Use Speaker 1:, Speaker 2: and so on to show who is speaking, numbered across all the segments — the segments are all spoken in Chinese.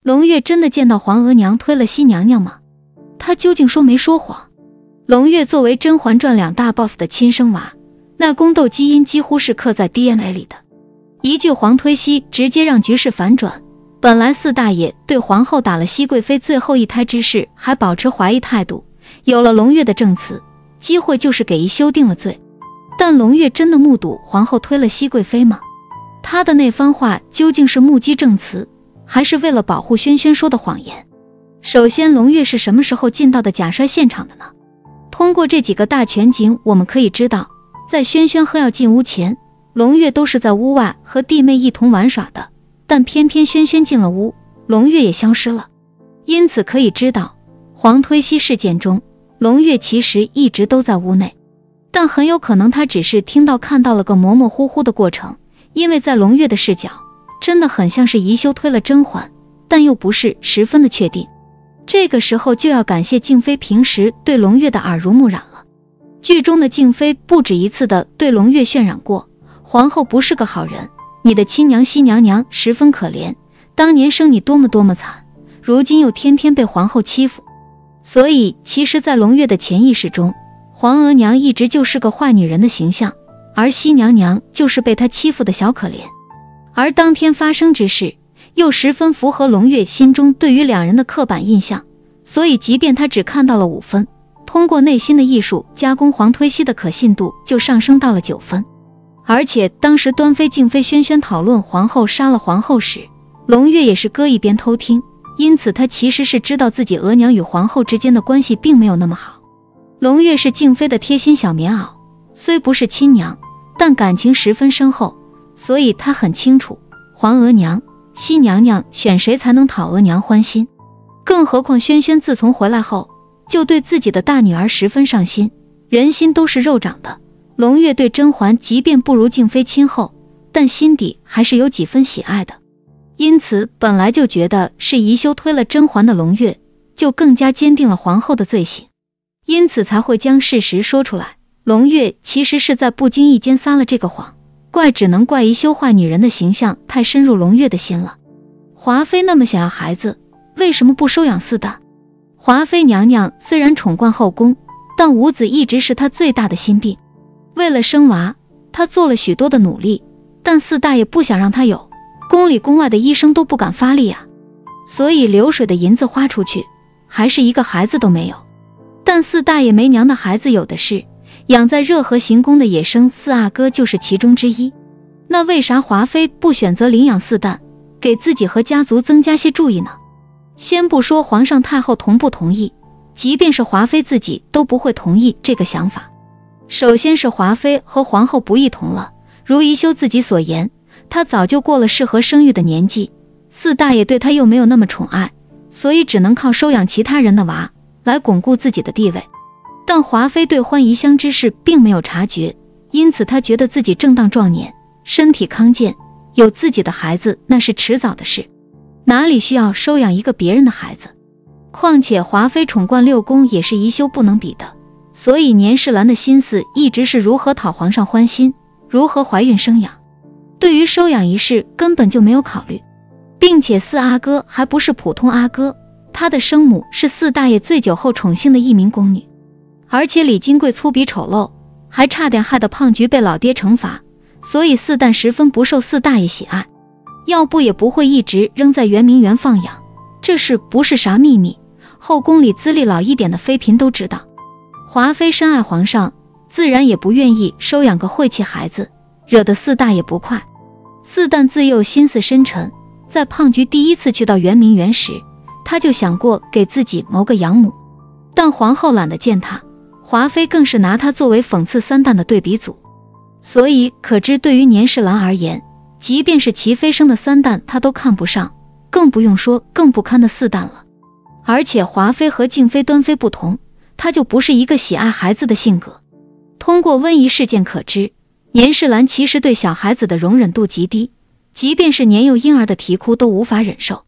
Speaker 1: 龙月真的见到皇额娘推了西娘娘吗？她究竟说没说谎？龙月作为《甄嬛传》2大 boss 的亲生娃，那宫斗基因几乎是刻在 DNA 里的。一句皇推西直接让局势反转，本来四大爷对皇后打了熹贵妃最后一胎之事还保持怀疑态度，有了龙月的证词，机会就是给一修定了罪。但龙月真的目睹皇后推了熹贵妃吗？他的那番话究竟是目击证词，还是为了保护萱萱说的谎言？首先，龙月是什么时候进到的假摔现场的呢？通过这几个大全景，我们可以知道，在萱萱喝药进屋前，龙月都是在屋外和弟妹一同玩耍的，但偏偏萱萱进了屋，龙月也消失了。因此可以知道，皇推西事件中，龙月其实一直都在屋内，但很有可能他只是听到看到了个模模糊糊的过程，因为在龙月的视角，真的很像是宜修推了甄嬛，但又不是十分的确定。这个时候就要感谢静妃平时对龙月的耳濡目染了。剧中的静妃不止一次的对龙月渲染过，皇后不是个好人，你的亲娘熹娘娘十分可怜，当年生你多么多么惨，如今又天天被皇后欺负。所以其实在龙月的潜意识中，皇额娘一直就是个坏女人的形象，而熹娘娘就是被她欺负的小可怜。而当天发生之事又十分符合龙月心中对于两人的刻板印象，所以即便他只看到了5分，通过内心的艺术加工皇推西的可信度就上升到了9分。而且当时端妃、静妃、萱萱讨论皇后杀了皇后时，龙月也是搁一边偷听，因此他其实是知道自己额娘与皇后之间的关系并没有那么好。龙月是静妃的贴心小棉袄，虽不是亲娘，但感情十分深厚，所以他很清楚皇额娘、熹娘娘选谁才能讨额娘欢心。更何况萱萱自从回来后，就对自己的大女儿十分上心，人心都是肉长的。龙月对甄嬛即便不如静妃亲厚，但心底还是有几分喜爱的。因此本来就觉得是宜修推了甄嬛的龙月，就更加坚定了皇后的罪行，因此才会将事实说出来。龙月其实是在不经意间撒了这个谎，只能怪宜修坏女人的形象太深入龙月的心了。华妃那么想要孩子，为什么不收养四旦？华妃娘娘虽然宠冠后宫，但无子一直是她最大的心病。为了生娃，她做了许多的努力，但四大爷不想让她有，宫里宫外的医生都不敢发力啊，所以流水的银子花出去，还是一个孩子都没有。但四大爷没娘的孩子有的是，养在热河行宫的野生四阿哥就是其中之一。那为啥华妃不选择领养四旦，给自己和家族增加些注意呢？先不说皇上太后同不同意，即便是华妃自己都不会同意这个想法。首先是华妃和皇后不一同了，如宜修自己所言，她早就过了适合生育的年纪，四大爷对她又没有那么宠爱，所以只能靠收养其他人的娃来巩固自己的地位。但华妃对欢宜香之事并没有察觉，因此她觉得自己正当壮年，身体康健，有自己的孩子那是迟早的事，哪里需要收养一个别人的孩子？况且华妃宠冠6宫也是宜修不能比的，所以年世兰的心思一直是如何讨皇上欢心，如何怀孕生养，对于收养一事根本就没有考虑。并且四阿哥还不是普通阿哥，他的生母是四大爷醉酒后宠幸的一名宫女，而且李金贵粗鄙丑陋，还差点害得胖菊被老爹惩罚，所以四旦十分不受四大爷喜爱，要不也不会一直扔在圆明园放养，这事不是啥秘密，后宫里资历老一点的妃嫔都知道。华妃深爱皇上，自然也不愿意收养个晦气孩子，惹得四大爷不快。四旦自幼心思深沉，在胖菊第一次去到圆明园时，他就想过给自己谋个养母，但皇后懒得见他，华妃更是拿他作为讽刺三旦的对比组，所以可知对于年世兰而言，即便是齐妃生的三旦他都看不上，更不用说更不堪的四旦了。而且华妃和静妃、端妃不同，她就不是一个喜爱孩子的性格。通过瘟疫事件可知，年世兰其实对小孩子的容忍度极低，即便是年幼婴儿的啼哭都无法忍受。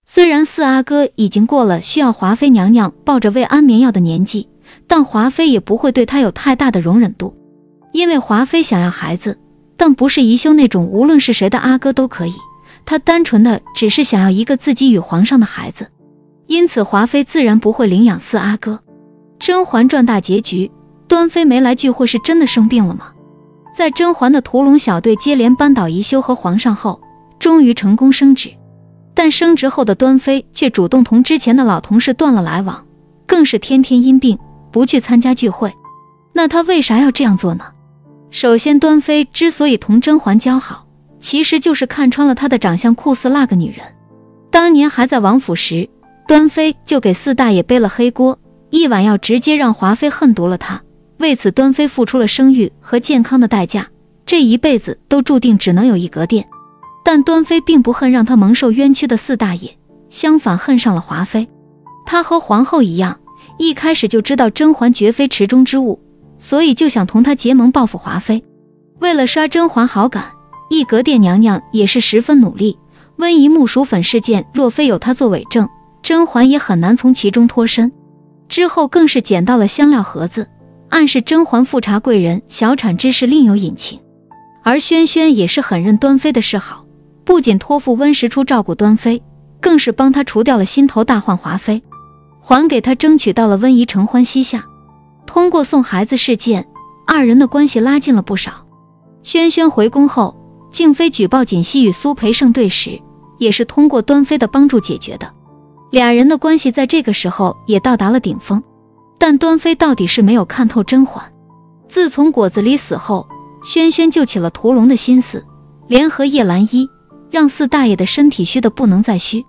Speaker 1: 虽然四阿哥已经过了需要华妃娘娘抱着喂安眠药的年纪，但华妃也不会对他有太大的容忍度，因为华妃想要孩子，但不是宜修那种无论是谁的阿哥都可以，他单纯的只是想要一个自己与皇上的孩子，因此华妃自然不会领养四阿哥。甄嬛传大结局，端妃没来聚会是真的生病了吗？在甄嬛的屠龙小队接连扳倒宜修和皇上后，终于成功升职，但升职后的端妃却主动同之前的老同事断了来往，更是天天因病不去参加聚会。那她为啥要这样做呢？首先，端妃之所以同甄嬛交好，其实就是看穿了她的长相酷似那个女人。当年还在王府时，端妃就给四大爷背了黑锅，一碗药直接让华妃恨毒了她，为此端妃付出了生育和健康的代价，这一辈子都注定只能有一格殿。但端妃并不恨让她蒙受冤屈的四大爷，相反恨上了华妃。她和皇后一样，一开始就知道甄嬛绝非池中之物，所以就想同她结盟报复华妃。为了刷甄嬛好感，一格殿娘娘也是十分努力。温宜木薯粉事件若非有她作伪证，甄嬛也很难从其中脱身。之后更是捡到了香料盒子，暗示甄嬛富察贵人小产之事另有隐情。而轩轩也是很认端妃的示好，不仅托付温实初照顾端妃，更是帮她除掉了心头大患华妃，还给她争取到了温宜承欢膝下。通过送孩子事件，二人的关系拉近了不少。轩轩回宫后，静妃举报锦汐与苏培盛对时，也是通过端妃的帮助解决的。俩人的关系在这个时候也到达了顶峰。但端妃到底是没有看透甄嬛。自从果子狸死后，轩轩就起了屠龙的心思，联合叶澜依，让四大爷的身体虚的不能再虚。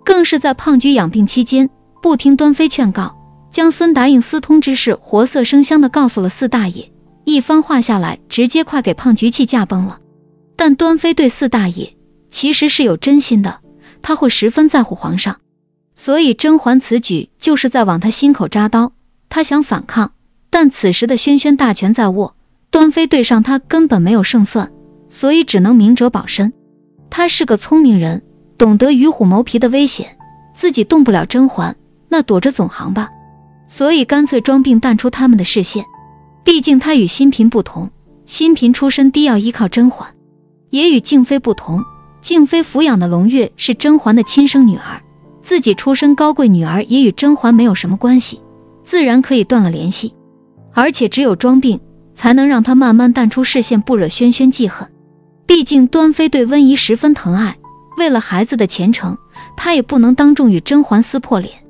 Speaker 1: 更是在胖菊养病期间，不听端妃劝告，将孙答应私通之事活色生香的告诉了四大爷，一番话下来，直接快给胖菊气驾崩了。但端妃对四大爷其实是有真心的，她会十分在乎皇上，所以甄嬛此举就是在往她心口扎刀。她想反抗，但此时的轩轩大权在握，端妃对上她根本没有胜算，所以只能明哲保身。她是个聪明人，懂得与虎谋皮的危险，自己动不了甄嬛，那躲着总行吧，所以干脆装病淡出他们的视线。毕竟她与新嫔不同，新嫔出身低，要依靠甄嬛；也与静妃不同，静妃抚养的胧月是甄嬛的亲生女儿，自己出身高贵，女儿也与甄嬛没有什么关系，自然可以断了联系。而且只有装病，才能让她慢慢淡出视线，不惹轩轩记恨。毕竟端妃对温宜十分疼爱，为了孩子的前程，她也不能当众与甄嬛撕破脸。